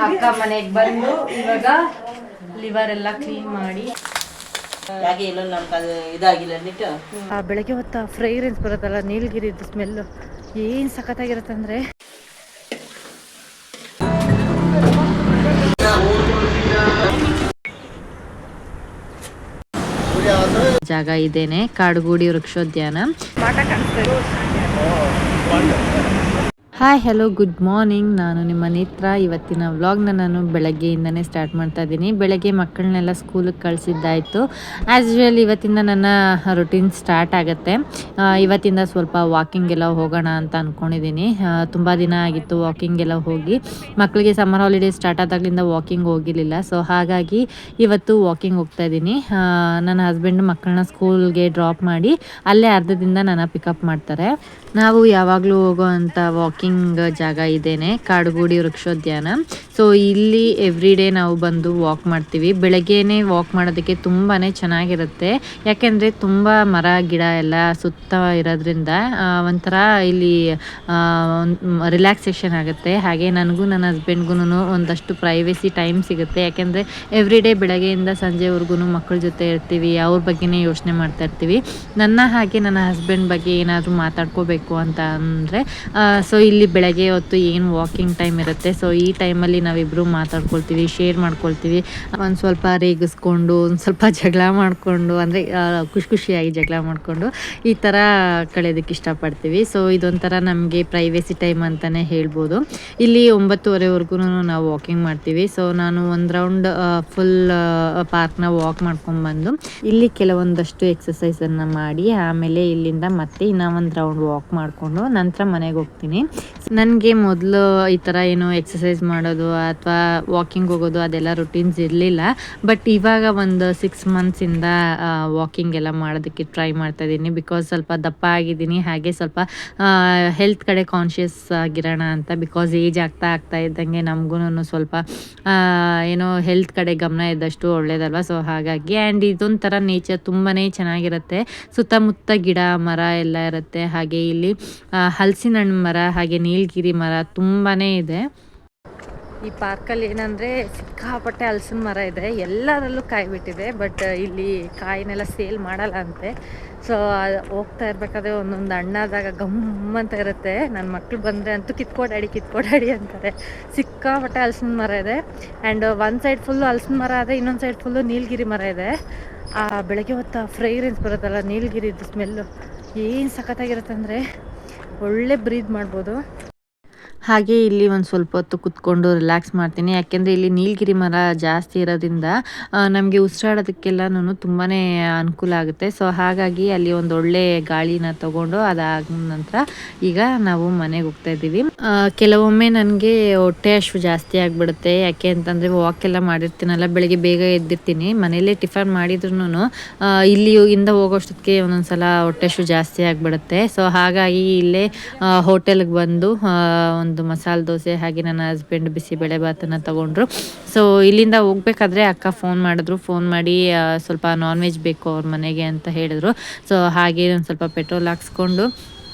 ಅಕ್ಕ ಮನೆಗೆ ಬಂದು ಇವಾಗ ಲಿವರ್ ಎಲ್ಲ ಕ್ಲೀನ್ ಮಾಡಿ ಯಾಕೆ ಇಲ್ಲ ನಮ್ಗೆ ಅದು ಇದಾಗಿಲ್ಲ ನಿಟ್ಟು ಬೆಳಗ್ಗೆ ಹೊತ್ತ ಫ್ರೇಗ್ರೆನ್ಸ್ ಬರುತ್ತಲ್ಲ ನೀಲಗಿರಿದು ಸ್ಮೆಲ್ಲು ಏನು ಸಖತ್ತಾಗಿರುತ್ತೆ ಅಂದರೆ ಜಾಗ ಇದೇನೆ ಕಾಡುಗೂಡಿ ವೃಕ್ಷೋದ್ಯಾನ. ಹಾಯ್ ಹಲೋ ಗುಡ್ ಮಾರ್ನಿಂಗ್, ನಾನು ನಿಮ್ಮ ನೇತ್ರ. ಇವತ್ತಿನ ವ್ಲಾಗ್ನ ನಾನು ಬೆಳಗ್ಗೆಯಿಂದನೇ ಸ್ಟಾರ್ಟ್ ಮಾಡ್ತಾ ಇದ್ದೀನಿ. ಬೆಳಗ್ಗೆ ಮಕ್ಕಳನ್ನೆಲ್ಲ ಸ್ಕೂಲಿಗೆ ಕಳಿಸಿದ್ದಾಯಿತು. ಆ್ಯಸ್ ಯೂಶುವಲ್ ಇವತ್ತಿಂದ ನನ್ನ ರೊಟೀನ್ ಸ್ಟಾರ್ಟ್ ಆಗುತ್ತೆ. ಇವತ್ತಿಂದ ಸ್ವಲ್ಪ ವಾಕಿಂಗೆಲ್ಲ ಹೋಗೋಣ ಅಂತ ಅಂದ್ಕೊಂಡಿದ್ದೀನಿ. ತುಂಬ ದಿನ ಆಗಿತ್ತು ವಾಕಿಂಗೆಲ್ಲ ಹೋಗಿ. ಮಕ್ಕಳಿಗೆ ಸಮ್ಮರ್ ಹಾಲಿಡೇಸ್ ಸ್ಟಾರ್ಟ್ ಆದಾಗಲಿಂದ ವಾಕಿಂಗ್ ಹೋಗಿರಲಿಲ್ಲ. ಸೊ ಹಾಗಾಗಿ ಇವತ್ತು ವಾಕಿಂಗ್ ಹೋಗ್ತಾ ಇದ್ದೀನಿ. ನನ್ನ ಹಸ್ಬೆಂಡ್ ಮಕ್ಕಳನ್ನ ಸ್ಕೂಲ್ಗೆ ಡ್ರಾಪ್ ಮಾಡಿ ಅಲ್ಲೇ ಅರ್ಧದಿಂದ ನನ್ನ ಪಿಕಪ್ ಮಾಡ್ತಾರೆ. ನಾವು ಯಾವಾಗಲೂ ಹೋಗೋವಂಥ ವಾಕಿಂಗ್ ಜಾಗ ಇದೇನೆ ಕಾಡುಗೂಡಿ ವೃಕ್ಷೋದ್ಯಾನ. ಸೊ ಇಲ್ಲಿ ಎವ್ರಿ ಡೇ ನಾವು ಬಂದು ವಾಕ್ ಮಾಡ್ತೀವಿ. ಬೆಳಗ್ಗೆನೇ ವಾಕ್ ಮಾಡೋದಕ್ಕೆ ತುಂಬಾ ಚೆನ್ನಾಗಿರುತ್ತೆ. ಯಾಕೆಂದರೆ ತುಂಬ ಮರ ಗಿಡ ಎಲ್ಲ ಸುತ್ತ ಇರೋದ್ರಿಂದ ಒಂಥರ ಇಲ್ಲಿ ರಿಲ್ಯಾಕ್ಸೇಷನ್ ಆಗುತ್ತೆ. ಹಾಗೆ ನನಗೂ ನನ್ನ ಹಸ್ಬೆಂಡ್ಗೂ ಒಂದಷ್ಟು ಪ್ರೈವೇಸಿ ಟೈಮ್ ಸಿಗುತ್ತೆ. ಯಾಕೆಂದರೆ ಎವ್ರಿ ಡೇ ಬೆಳಗ್ಗೆಯಿಂದ ಸಂಜೆವರೆಗೂ ಮಕ್ಕಳ ಜೊತೆ ಇರ್ತೀವಿ, ಅವ್ರ ಬಗ್ಗೆನೇ ಯೋಚನೆ ಮಾಡ್ತಾ ಇರ್ತೀವಿ. ನನ್ನ ಹಾಗೆ ನನ್ನ ಹಸ್ಬೆಂಡ್ ಬಗ್ಗೆ ಏನಾದರೂ ಮಾತಾಡ್ಕೋಬೇಕು ಅಂತ ಅಂದರೆ ಸೊ ಇಲ್ಲಿ ಬೆಳಗ್ಗೆ ಹೊತ್ತು ಏನು ವಾಕಿಂಗ್ ಟೈಮ್ ಇರುತ್ತೆ. ಸೊ ಈ ಟೈಮಲ್ಲಿ ನಾವಿಬ್ಬರು ಮಾತಾಡ್ಕೊಳ್ತೀವಿ, ಶೇರ್ ಮಾಡ್ಕೊಳ್ತೀವಿ. ಒಂದು ಸ್ವಲ್ಪ ರೇಗಿಸ್ಕೊಂಡು ಒಂದು ಸ್ವಲ್ಪ ಜಗಳ ಮಾಡಿಕೊಂಡು ಅಂದರೆ ಖುಷಿಯಾಗಿ ಜಗಳ ಮಾಡಿಕೊಂಡು ಈ ಥರ ಕಳೆಯೋದಕ್ಕೆ ಇಷ್ಟಪಡ್ತೀವಿ. ಸೊ ಇದೊಂಥರ ನಮಗೆ ಪ್ರೈವೇಸಿ ಟೈಮ್ ಅಂತಲೇ ಹೇಳ್ಬೋದು. ಇಲ್ಲಿ 9:30ವರೆಗೂ ನಾವು ವಾಕಿಂಗ್ ಮಾಡ್ತೀವಿ. ಸೊ ನಾನು ಒಂದು ರೌಂಡ್ ಫುಲ್ ಪಾರ್ಕ್ನ ವಾಕ್ ಮಾಡ್ಕೊಂಡ್ಬಂದು ಇಲ್ಲಿ ಕೆಲವೊಂದಷ್ಟು ಎಕ್ಸಸೈಸನ್ನು ಮಾಡಿ ಆಮೇಲೆ ಇಲ್ಲಿಂದ ಮತ್ತೆ ಇನ್ನೂ ಒಂದು ರೌಂಡ್ ವಾಕ್ ಮಾಡಿಕೊಂಡು ನಂತರ ಮನೆಗೆ ಹೋಗ್ತೀನಿ. ನನಗೆ ಮೊದಲು ಈ ಥರ ಏನು ಎಕ್ಸಸೈಸ್ ಮಾಡೋದು ಅಥವಾ ವಾಕಿಂಗ್ ಹೋಗೋದು ಅದೆಲ್ಲ ರುಟೀನ್ಸ್ ಇರಲಿಲ್ಲ. ಬಟ್ ಇವಾಗ ಒಂದು 6 ಮಂತ್ಸಿಂದ ವಾಕಿಂಗ್ ಎಲ್ಲ ಮಾಡೋದಕ್ಕೆ ಟ್ರೈ ಮಾಡ್ತಾ ಇದ್ದೀನಿ. ಬಿಕಾಸ್ ಸ್ವಲ್ಪ ದಪ್ಪ ಆಗಿದ್ದೀನಿ, ಹಾಗೆ ಸ್ವಲ್ಪ ಹೆಲ್ತ್ ಕಡೆ ಕಾನ್ಷಿಯಸ್ ಆಗಿರೋಣ ಅಂತ. ಬಿಕಾಸ್ ಏಜ್ ಆಗ್ತಾ ಇದ್ದಂಗೆ ನಮಗೂ ಸ್ವಲ್ಪ ಏನೋ ಹೆಲ್ತ್ ಕಡೆ ಗಮನ ಇದ್ದಷ್ಟು ಒಳ್ಳೇದಲ್ವ. ಸೊ ಹಾಗಾಗಿ ಆ್ಯಂಡ್ ಇದೊಂಥರ ನೇಚರ್ ತುಂಬಾ ಚೆನ್ನಾಗಿರುತ್ತೆ. ಸುತ್ತಮುತ್ತ ಗಿಡ ಮರ ಎಲ್ಲ ಇರುತ್ತೆ. ಹಾಗೆ ಇಲ್ಲಿ ಹಲಸಿನ ಹಣ್ಣು ಮರ ಹಾಗೆ ನೀಲಗಿರಿ ಮರ ತುಂಬಾ ಇದೆ. ಈ ಪಾರ್ಕಲ್ಲಿ ಏನಂದರೆ ಸಿಕ್ಕಾಪಟ್ಟೆ ಹಲಸಿನ ಮರ ಇದೆ, ಎಲ್ಲರಲ್ಲೂ ಕಾಯಿ ಬಿಟ್ಟಿದೆ. ಬಟ್ ಇಲ್ಲಿ ಕಾಯಿನೆಲ್ಲ ಸೇಲ್ ಮಾಡಲ್ಲ ಅಂತೆ. ಸೊ ಹೋಗ್ತಾ ಇರಬೇಕಾದ್ರೆ ಒಂದೊಂದು ಹಣ್ಣಾದಾಗ ಗಮ್ಮಂತ ಇರುತ್ತೆ. ನನ್ನ ಮಕ್ಳು ಬಂದರೆ ಅಂತೂ ಕಿತ್ಕೊಡಾಡಿ ಅಂತಾರೆ. ಸಿಕ್ಕಾಪಟ್ಟೆ ಹಲಸಿನ ಮರ ಇದೆ. ಆ್ಯಂಡ್ ಒಂದು ಸೈಡ್ ಫುಲ್ಲು ಹಲಸಿನ ಮರ ಇದೆ, ಇನ್ನೊಂದು ಸೈಡ್ ಫುಲ್ಲು ನೀಲಗಿರಿ ಮರ ಇದೆ. ಬೆಳಗ್ಗೆ ಹೊತ್ತು ಫ್ರೇಗ್ರೆನ್ಸ್ ಬರುತ್ತಲ್ಲ ನೀಲಗಿರಿದು ಸ್ಮೆಲ್ಲು ಏನು ಸಖತ್ತಾಗಿರುತ್ತೆ ಅಂದರೆ ಒಳ್ಳೆ ಬ್ರೀದ್ ಮಾಡ್ಬೋದು. ಹಾಗೆ ಇಲ್ಲಿ ಒಂದು ಸ್ವಲ್ಪ ಹೊತ್ತು ಕುತ್ಕೊಂಡು ರಿಲ್ಯಾಕ್ಸ್ ಮಾಡ್ತೀನಿ. ಯಾಕೆಂದರೆ ಇಲ್ಲಿ ನೀಲಗಿರಿ ಮರ ಜಾಸ್ತಿ ಇರೋದ್ರಿಂದ ನಮಗೆ ಉಸಿರಾಡೋದಕ್ಕೆಲ್ಲನೂ ತುಂಬಾ ಅನುಕೂಲ ಆಗುತ್ತೆ. ಸೊ ಹಾಗಾಗಿ ಅಲ್ಲಿ ಒಂದು ಒಳ್ಳೆ ಗಾಳಿನ ತೊಗೊಂಡು ಅದಾದ ನಂತರ ಈಗ ನಾವು ಮನೆಗೆ ಹೋಗ್ತಾ ಇದ್ದೀವಿ. ಕೆಲವೊಮ್ಮೆ ನನಗೆ ಹೊಟ್ಟೆ ಹಸಿವು ಜಾಸ್ತಿ ಆಗಿಬಿಡುತ್ತೆ. ಯಾಕೆ ಅಂತಂದರೆ ವಾಕ್ ಎಲ್ಲ ಮಾಡಿರ್ತೀನಲ್ಲ, ಬೆಳಗ್ಗೆ ಬೇಗ ಎದ್ದಿರ್ತೀನಿ. ಮನೇಲೇ ಟಿಫನ್ ಮಾಡಿದ್ರೂ ಇಲ್ಲಿಂದ ಹೋಗೋಷ್ಟೊತ್ತಿಗೆ ಒಂದೊಂದು ಸಲ ಹೊಟ್ಟೆ ಹಸಿವು ಜಾಸ್ತಿ ಆಗಿಬಿಡುತ್ತೆ. ಸೊ ಹಾಗಾಗಿ ಇಲ್ಲೇ ಹೋಟೆಲ್ಗೆ ಬಂದು ಒಂದು ಮಸಾಲೆ ದೋಸೆ ಹಾಗೆ ನನ್ನ ಹಸ್ಬೆಂಡ್ ಬಿಸಿಬೇಳೆ ಭಾತನ್ನು ತೊಗೊಂಡ್ರು. ಸೊ ಇಲ್ಲಿಂದ ಹೋಗ್ಬೇಕಾದ್ರೆ ಅಕ್ಕ ಫೋನ್ ಮಾಡಿದ್ರು. ಫೋನ್ ಮಾಡಿ ಸ್ವಲ್ಪ ನಾನ್ ವೆಜ್ ಬೇಕು ಅವ್ರ ಮನೆಗೆ ಅಂತ ಹೇಳಿದ್ರು. ಸೊ ಹಾಗೆ ಒಂದು ಸ್ವಲ್ಪ ಪೆಟ್ರೋಲ್ ಹಾಕ್ಸ್ಕೊಂಡು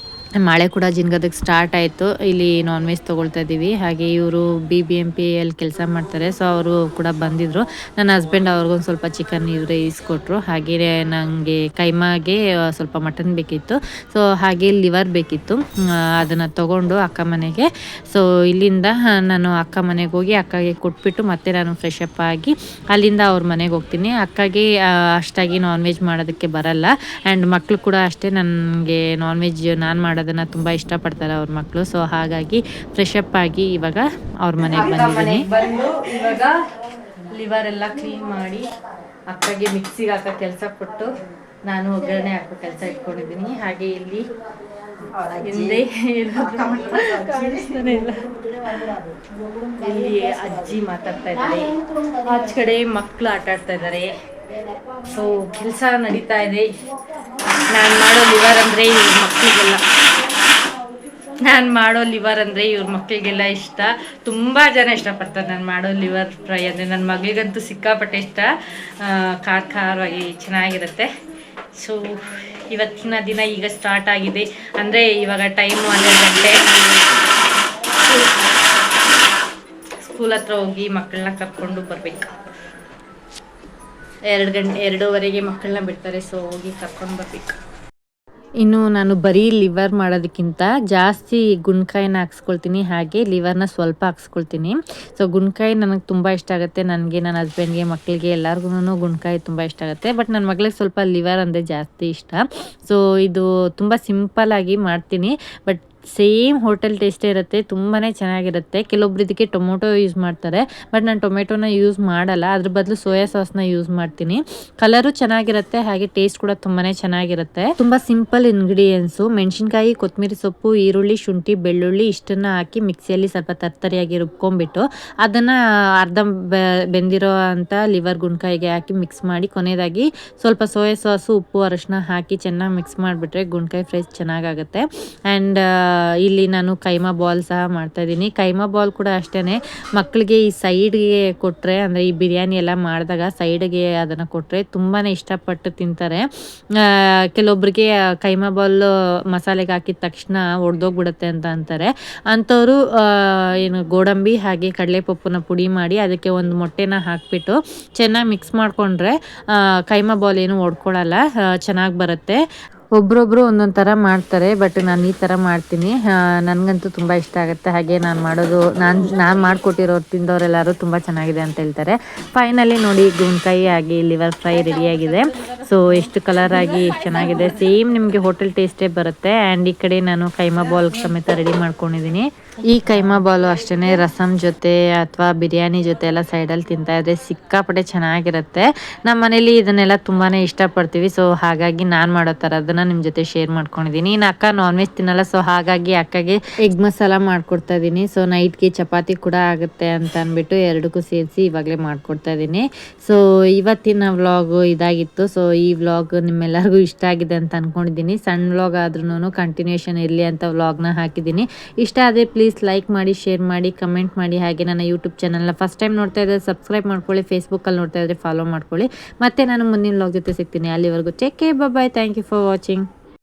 ಮಳೆ ಕೂಡ ಜಿನ್ಗೋದಕ್ಕೆ ಸ್ಟಾರ್ಟ್ ಆಯಿತು. ಇಲ್ಲಿ ನಾನ್ ವೆಜ್ ತೊಗೊಳ್ತಾ ಇದ್ದೀವಿ. ಹಾಗೆ ಇವರು BBMPಯಲ್ಲಿ ಕೆಲಸ ಮಾಡ್ತಾರೆ. ಸೊ ಅವರು ಕೂಡ ಬಂದಿದ್ದರು. ನನ್ನ ಹಸ್ಬೆಂಡ್ ಅವ್ರಿಗೊಂದು ಸ್ವಲ್ಪ ಚಿಕನ್ ಇವರೇ ಈಸ್ಕೊಟ್ರು. ಹಾಗೆ ನನಗೆ ಕೈಮಾಗೆ ಸ್ವಲ್ಪ ಮಟನ್ ಬೇಕಿತ್ತು. ಸೊ ಹಾಗೆ ಲಿವರ್ ಬೇಕಿತ್ತು. ಅದನ್ನು ತೊಗೊಂಡು ಅಕ್ಕ ಮನೆಗೆ. ಸೊ ಇಲ್ಲಿಂದ ನಾನು ಅಕ್ಕ ಮನೆಗೆ ಹೋಗಿ ಅಕ್ಕಗೆ ಕೊಟ್ಬಿಟ್ಟು ಮತ್ತೆ ನಾನು ಫ್ರೆಶ್ ಅಪ್ ಆಗಿ ಅಲ್ಲಿಂದ ಅವ್ರ ಮನೆಗೆ ಹೋಗ್ತೀನಿ. ಅಕ್ಕಗೆ ಅಷ್ಟಾಗಿ ನಾನ್ ವೆಜ್ ಮಾಡೋದಕ್ಕೆ ಬರಲ್ಲ. ಆ್ಯಂಡ್ ಮಕ್ಕಳು ಕೂಡ ಅಷ್ಟೇ ನನಗೆ ನಾನ್ ವೆಜ್ ನಾನು ಮಾಡೋದನ್ನು ತುಂಬ ಇಷ್ಟಪಡ್ತಾರೆ ಅವ್ರ ಮಕ್ಕಳು. ಸೊ ಹಾಗಾಗಿ ಫ್ರೆಶ್ ಅಪ್ ಆಗಿ ಇವಾಗ ಅವ್ರ ಮನೆಗೆ ಬಂದು ಇವಾಗ ಲಿವರ್ ಎಲ್ಲ ಕ್ಲೀನ್ ಮಾಡಿ ಅಕ್ಕಗೆ ಮಿಕ್ಸಿಗೆ ಹಾಕೋ ಕೆಲಸ ಕೊಟ್ಟು ನಾನು ಒಗ್ಗರಣೆ ಹಾಕೋ ಕೆಲಸ ಇಟ್ಕೊಂಡಿದ್ದೀನಿ. ಹಾಗೆ ಇಲ್ಲಿ ಹಿಂದೆ ಕಾಣಿಸ್ತಾನೆ ಇಲ್ಲ, ಇಲ್ಲಿ ಅಜ್ಜಿ ಮಾತಾಡ್ತಾ ಇದ್ದಾರೆ, ಆಚೆ ಕಡೆ ಮಕ್ಕಳು ಆಟ ಆಡ್ತಾ ಇದ್ದಾರೆ. ಸೊ ಕೆಲಸ ನಡೀತಾ ಇದೆ. ನಾನು ಮಾಡೋ ಲಿವರ್ ಅಂದರೆ ಇವ್ರ ಮಕ್ಕಳಿಗೆಲ್ಲ ಇಷ್ಟ. ತುಂಬ ಜನ ಇಷ್ಟಪಡ್ತಾರೆ ನಾನು ಮಾಡೋ ಲಿವರ್ ಫ್ರೈ ಅಂದರೆ. ನನ್ನ ಮಗಳಿಗಂತೂ ಸಿಕ್ಕಾಪಟ್ಟೆ ಇಷ್ಟ. ಖಾರವಾಗಿ ಚೆನ್ನಾಗಿರುತ್ತೆ. ಸೊ ಇವತ್ತಿನ ದಿನ ಈಗ ಸ್ಟಾರ್ಟ್ ಆಗಿದೆ. ಅಂದರೆ ಇವಾಗ ಟೈಮು 12 ಗಂಟೆ. ಸ್ಕೂಲ್ ಹತ್ರ ಹೋಗಿ ಮಕ್ಕಳನ್ನ ಕರ್ಕೊಂಡು ಬರಬೇಕು. 2:30ಗೆ ಮಕ್ಕಳನ್ನ ಬಿಡ್ತಾರೆ. ಸೊ ಹೋಗಿ ಕರ್ಕೊಂಡು ಬರಬೇಕು. ಇನ್ನು ನಾನು ಬರೀ ಲಿವರ್ ಮಾಡೋದಕ್ಕಿಂತ ಜಾಸ್ತಿ ಗುಣ್ಕಾಯಿನ ಹಾಕ್ಸ್ಕೊಳ್ತೀನಿ, ಹಾಗೆ ಲಿವರ್ನ ಸ್ವಲ್ಪ ಹಾಕ್ಸ್ಕೊಳ್ತೀನಿ. ಸೊ ಗುಣ್ಕಾಯಿ ನನಗೆ ತುಂಬ ಇಷ್ಟ ಆಗುತ್ತೆ. ನನಗೆ, ನನ್ನ ಹಸ್ಬೆಂಡ್ಗೆ, ಮಕ್ಕಳಿಗೆ ಎಲ್ಲರಿಗೂ ಗುಣ್ಕಾಯಿ ತುಂಬ ಇಷ್ಟ ಆಗುತ್ತೆ. ಬಟ್ ನನ್ನ ಮಗಳಿಗೆ ಸ್ವಲ್ಪ ಲಿವರ್ ಅಂದರೆ ಜಾಸ್ತಿ ಇಷ್ಟ. ಸೊ ಇದು ತುಂಬ ಸಿಂಪಲ್ಲಾಗಿ ಮಾಡ್ತೀನಿ, ಬಟ್ ಸೇಮ್ ಹೋಟೆಲ್ ಟೇಸ್ಟೇ ಇರುತ್ತೆ. ತುಂಬಾ ಚೆನ್ನಾಗಿರುತ್ತೆ. ಕೆಲವೊಬ್ರು ಇದಕ್ಕೆ ಟೊಮೊಟೊ ಯೂಸ್ ಮಾಡ್ತಾರೆ, ಬಟ್ ನಾನು ಟೊಮೆಟೊನ ಯೂಸ್ ಮಾಡಲ್ಲ. ಅದ್ರ ಬದಲು ಸೋಯಾ ಸಾಸ್ನ ಯೂಸ್ ಮಾಡ್ತೀನಿ. ಕಲರು ಚೆನ್ನಾಗಿರುತ್ತೆ, ಹಾಗೆ ಟೇಸ್ಟ್ ಕೂಡ ತುಂಬಾ ಚೆನ್ನಾಗಿರುತ್ತೆ. ತುಂಬ ಸಿಂಪಲ್ ಇಂಗ್ರೀಡಿಯೆಂಟ್ಸು. ಮೆಣಸಿನ್ಕಾಯಿ, ಕೊತ್ತಂಬರಿ ಸೊಪ್ಪು, ಈರುಳ್ಳಿ, ಶುಂಠಿ, ಬೆಳ್ಳುಳ್ಳಿ ಇಷ್ಟನ್ನು ಹಾಕಿ ಮಿಕ್ಸಿಯಲ್ಲಿ ಸ್ವಲ್ಪ ತರ್ತರಿಯಾಗಿ ರುಬ್ಕೊಂಡ್ಬಿಟ್ಟು ಅದನ್ನು ಅರ್ಧ ಬೆಂದಿರೋ ಅಂಥ ಲಿವರ್ ಗುಣ್ಕಾಯಿಗೆ ಹಾಕಿ ಮಿಕ್ಸ್ ಮಾಡಿ ಕೊನೆಯದಾಗಿ ಸ್ವಲ್ಪ ಸೋಯಾ ಸಾಸು, ಉಪ್ಪು, ಅರಶಿನ ಹಾಕಿ ಚೆನ್ನಾಗಿ ಮಿಕ್ಸ್ ಮಾಡಿಬಿಟ್ರೆ ಗುಣ್ಕಾಯಿ ಫ್ರೈ ಚೆನ್ನಾಗಾಗುತ್ತೆ. ಆ್ಯಂಡ್ ಇಲ್ಲಿ ನಾನು ಕೈಮಾ ಬಾಲ್ ಸಹ ಮಾಡ್ತಾಯಿದ್ದೀನಿ. ಕೈಮಾ ಬಾಲ್ ಕೂಡ ಅಷ್ಟೇ, ಮಕ್ಕಳಿಗೆ ಈ ಸೈಡ್ಗೆ ಕೊಟ್ಟರೆ, ಅಂದರೆ ಈ ಬಿರಿಯಾನಿ ಎಲ್ಲ ಮಾಡಿದಾಗ ಸೈಡ್ಗೆ ಅದನ್ನು ಕೊಟ್ಟರೆ ತುಂಬಾ ಇಷ್ಟಪಟ್ಟು ತಿಂತಾರೆ. ಕೆಲವೊಬ್ರಿಗೆ ಕೈಮಾ ಬಾಲ್ ಮಸಾಲೆಗೆ ಹಾಕಿದ ತಕ್ಷಣ ಒಡೆದೋಗ್ಬಿಡುತ್ತೆ ಅಂತ ಅಂತಾರೆ. ಅಂಥವರು ಏನು ಗೋಡಂಬಿ ಹಾಗೆ ಕಡಲೆಪಪ್ಪನ್ನ ಪುಡಿ ಮಾಡಿ ಅದಕ್ಕೆ ಒಂದು ಮೊಟ್ಟೆನ ಹಾಕಿಬಿಟ್ಟು ಚೆನ್ನಾಗಿ ಮಿಕ್ಸ್ ಮಾಡಿಕೊಂಡ್ರೆ ಕೈಮಾ ಬಾಲ್ ಏನು ಒಡ್ಕೊಳ್ಳಲ್ಲ, ಚೆನ್ನಾಗಿ ಬರುತ್ತೆ. ಒಬ್ರೊಬ್ರು ಒಂದೊಂದು ಥರ ಮಾಡ್ತಾರೆ, ಬಟ್ ನಾನು ಈ ಥರ ಮಾಡ್ತೀನಿ. ನನಗಂತೂ ತುಂಬ ಇಷ್ಟ ಆಗುತ್ತೆ. ಹಾಗೆ ನಾನು ಮಾಡೋದು, ನಾನು ಮಾಡಿಕೊಟ್ಟಿರೋರು ತಿಂದವರೆಲ್ಲರೂ ತುಂಬ ಚೆನ್ನಾಗಿದೆ ಅಂತ ಹೇಳ್ತಾರೆ. ಫೈನಲಿ ನೋಡಿ, ಗುಣ್ಕಾಯಿ ಆಗಿ ಲಿವರ್ ಫ್ರೈ ರೆಡಿಯಾಗಿದೆ. ಸೊ ಎಷ್ಟು ಕಲರಾಗಿ ಎಷ್ಟು ಚೆನ್ನಾಗಿದೆ. ಸೇಮ್ ನಿಮಗೆ ಹೋಟೆಲ್ ಟೇಸ್ಟೇ ಬರುತ್ತೆ. ಆ್ಯಂಡ್ ಈ ಕಡೆ ನಾನು ಕೈಮಾ ಬಾಲ್ ಸಮೇತ ರೆಡಿ ಮಾಡ್ಕೊಂಡಿದ್ದೀನಿ. ಈ ಕೈಮಾ ಬಾಲು ಅಷ್ಟೇ ರಸಮ್ ಜೊತೆ ಅಥವಾ ಬಿರಿಯಾನಿ ಜೊತೆ ಎಲ್ಲ ಸೈಡಲ್ಲಿ ತಿಂತಾಯಿದ್ರೆ ಸಿಕ್ಕಾಪಟ್ಟೆ ಚೆನ್ನಾಗಿರುತ್ತೆ. ನಮ್ಮ ಮನೇಲಿ ಇದನ್ನೆಲ್ಲ ತುಂಬಾ ಇಷ್ಟಪಡ್ತೀವಿ. ಸೊ ಹಾಗಾಗಿ ನಾನು ಮಾಡೋ ಥರ ಅದನ್ನು ನಿಮ್ಮ ಜೊತೆ ಶೇರ್ ಮಾಡ್ಕೊಂಡಿದ್ದೀನಿ. ಇನ್ನು ಅಕ್ಕ ನಾನ್ ವೆಜ್ ತಿನ್ನಲ್ಲ, ಸೊ ಹಾಗಾಗಿ ಅಕ್ಕಗೆ ಎಗ್ ಮಸಾಲ ಮಾಡ್ಕೊಡ್ತಾ ಇದ್ದೀನಿ. ಸೊ ನೈಟ್ಗೆ ಚಪಾತಿ ಕೂಡ ಆಗುತ್ತೆ ಅಂತ ಅಂದ್ಬಿಟ್ಟು ಎರಡಕ್ಕೂ ಸೇರಿಸಿ ಇವಾಗಲೇ ಮಾಡ್ಕೊಡ್ತಾ ಇದ್ದೀನಿ. ಸೊ ಇವತ್ತಿನ ವ್ಲಾಗು ಇದಾಗಿತ್ತು. ಸೊ ಈ ವ್ಲಾಗ್ ನಿಮ್ಮೆಲ್ಲರಿಗೂ ಇಷ್ಟ ಆಗಿದೆ ಅಂತ ಅಂದ್ಕೊಂಡಿದ್ದೀನಿ. ಸಣ್ಣ ವ್ಲಾಗ್ ಆದ್ರೂ ಕಂಟಿನ್ಯೂಷನ್ ಇರಲಿ ಅಂತ ವ್ಲಾಗ್ನ ಹಾಕಿದ್ದೀನಿ. ಇಷ್ಟ ಆದರೆ ಪ್ಲೀಸ್ ಲೈಕ್ ಮಾಡಿ, ಶೇರ್ ಮಾಡಿ, ಕಮೆಂಟ್ ಮಾಡಿ. ಹಾಗೆ ನನ್ನ ಯೂಟ್ಯೂಬ್ ಚಾನಲ್ನ ಫಸ್ಟ್ ಟೈಮ್ ನೋಡ್ತಾ ಇದ್ದರೆ ಸಬ್ಸ್ಕ್ರೈಬ್ ಮಾಡ್ಕೊಳ್ಳಿ. ಫೇಸ್ಬುಕ್ಕಲ್ಲಿ ನೋಡ್ತಾ ಇದ್ದರೆ ಫಾಲೋ ಮಾಡ್ಕೊಳ್ಳಿ. ಮತ್ತೆ ನಾನು ಮುಂದಿನ ವ್ಲಾಗ್ ಜೊತೆ ಸಿಗ್ತೀನಿ. ಅಲ್ಲಿವರೆಗೂ take care, bye. Thank you for watching.